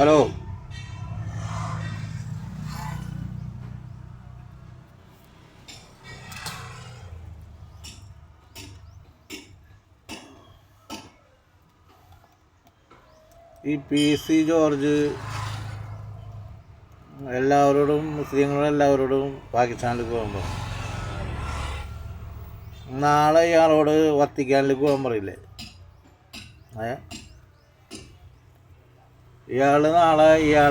Hello. ഈ PC George എല്ലാവരോടും, മുസ്ലിങ്ങളെല്ലാവരോടും പാകിസ്ഥാനിലേക്ക് പോകാൻ പറയും. നാളെ ഇയാളോട് വത്തിക്കാനിലേക്ക് പോകാൻ പറയില്ലേ? നാളെ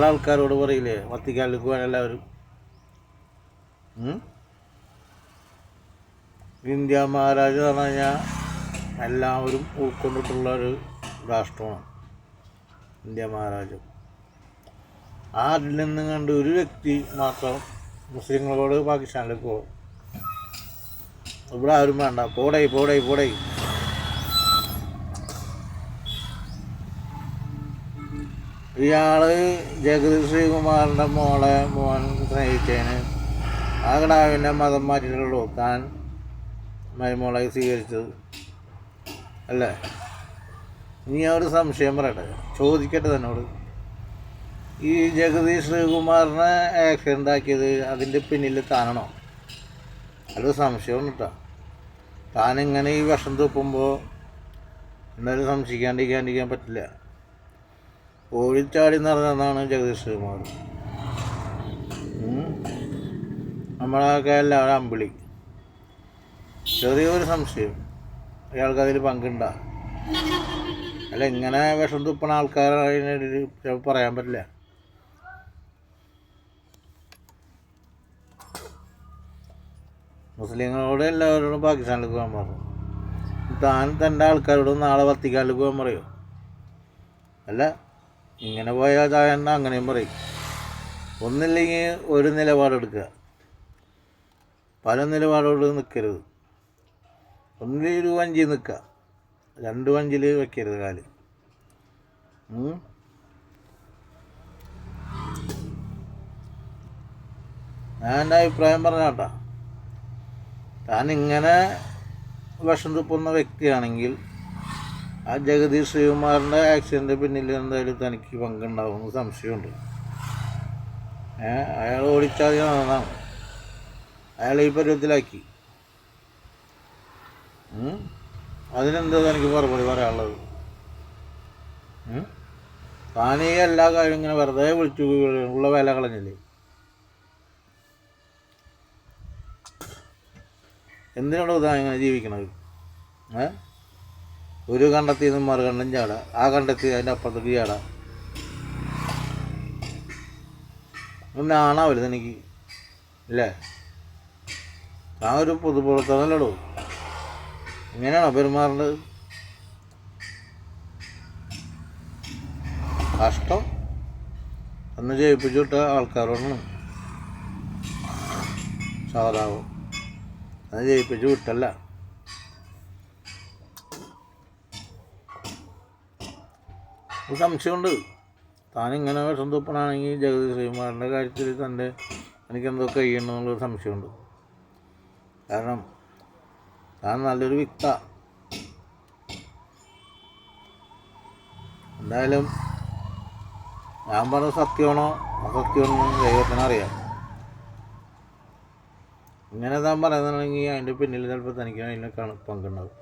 ആൾക്കാരോട് പറയില്ലേ വത്തിക്കാനിലേക്ക് പോകാൻ എല്ലാവരും? ഇന്ത്യ മഹാരാജ് എന്ന് പറഞ്ഞു കഴിഞ്ഞാൽ എല്ലാവരും ഉൾക്കൊണ്ടിട്ടുള്ള ഒരു രാഷ്ട്രമാണ് ഇന്ത്യ മഹാരാജ്യം. അതിൽ നിന്നും കണ്ട് ഒരു വ്യക്തി മാത്രം മുസ്ലിങ്ങളോട് പാകിസ്ഥാനിലേക്ക് പോകും. ഇവിടെ ആരും വേണ്ട, പോടേ. ഇയാള് ജഗതി ശ്രീകുമാറിൻ്റെ മോൻ സ്നേഹിച്ചതിന് ആ കിടാവിൻ്റെ മതം മാറ്റിയിട്ടുള്ളൂ താൻ മരുമോളായി സ്വീകരിച്ചത് അല്ലേ? നീ ഒരു സംശയം പറയട്ടെ, ചോദിക്കട്ടെ തന്നോട്. ഈ ജഗതി ശ്രീകുമാറിനെ ആക്സിഡൻ്റ് ആക്കിയത് അതിൻ്റെ പിന്നിൽ താനാണോ? അതൊരു സംശയമാണ് കേട്ടോ. താനിങ്ങനെ ഈ വിഷം തുപ്പുമ്പോൾ എന്തായാലും സംശയിക്കാണ്ടിരിക്കാൻ പറ്റില്ല. ഓടിച്ചാടി നടന്നതാണ് ജഗതി ശ്രീകുമാർ. നമ്മളൊക്കെ എല്ലാവരും അമ്പിളി. ചെറിയൊരു സംശയം, അയാൾക്ക് അതിൽ പങ്കുണ്ടാ? അല്ല, ഇങ്ങനെ വിഷം തുപ്പണ ആൾക്കാരെ പറയാൻ പറ്റില്ല. മുസ്ലിങ്ങളോട് എല്ലാവരോടും പാകിസ്ഥാനിലേക്ക് പോകാൻ പറഞ്ഞു. താൻ തൻ്റെ ആൾക്കാരോട് നാളെ വത്തിക്കാനിലേക്ക് പോകാൻ പറയോ? അല്ല, ഇങ്ങനെ പോയാൽ താൻ അങ്ങനെയും പറയും. ഒന്നില്ലെങ്കിൽ ഒരു നിലപാടെടുക്കുക, പല നിലപാടോട് നിൽക്കരുത്. ഒന്നിലൊരു വഞ്ചി നിൽക്കുക, 2 വഞ്ചിൽ വയ്ക്കരുത് കാല്. ഞാൻ എൻ്റെ അഭിപ്രായം പറഞ്ഞാട്ടാ. താൻ ഇങ്ങനെ വിഷം തുപ്പുന്ന വ്യക്തിയാണെങ്കിൽ ആ ജഗതി ശ്രീകുമാറിൻ്റെ ആക്സിഡൻ്റ് പിന്നിൽ എന്തായാലും തനിക്ക് പങ്കുണ്ടാവുമെന്ന് സംശയമുണ്ട്. അയാൾ ഓടിച്ചാതി നടന്നതാണ്, അയാൾ ഈ പരുവത്തിലാക്കി. അതിനെന്താ തനിക്ക് മറുപടി പറയാനുള്ളത്? താനീ എല്ലാ കാര്യവും ഇങ്ങനെ വെറുതെ വിളിച്ചു ഉള്ള വില കളഞ്ഞില്ലേ? എന്തിനാണോ താൻ ഇങ്ങനെ ജീവിക്കണത്? ഒരു കണ്ടത്തിൽ നിന്ന് മറുകണ്ടം ചാടാ, ആ കണ്ടെത്തി അതിൻ്റെ അപ്പുറത്തേക്ക് ചാടാ. ഒന്നാണാവില്ല തനിക്ക് ഇല്ലേ? താൻ ഒരു പൊതുപ്രവർത്തനമല്ലടോ, ഇങ്ങനെയാണോ പെരുമാറേണ്ടത്? കഷ്ടം. അന്ന് ജയിപ്പിച്ചു വിട്ട ആൾക്കാരോടാണ് സാധാവും. അത് ജയിപ്പിച്ച് വിട്ടല്ല. ഒരു സംശയമുണ്ട്, താനിങ്ങനെ വിഷം തുപ്പണാണെങ്കിൽ ജഗതി ശ്രീകുമാറിൻ്റെ കാര്യത്തിൽ എനിക്കെന്തോ കഴിയണമെന്നുള്ളൊരു സംശയമുണ്ട്. കാരണം താൻ നല്ലൊരു വിക്ത. എന്തായാലും ഞാൻ പറഞ്ഞ സത്യമാണോ അസത്യമാണോ ദൈവത്തിനറിയാം. ഇങ്ങനെ താൻ പറയുന്നുണ്ടെങ്കിൽ അതിൻ്റെ പിന്നിൽ ചിലപ്പോൾ തനിക്ക് അതിനെ പങ്കുണ്ടാവും.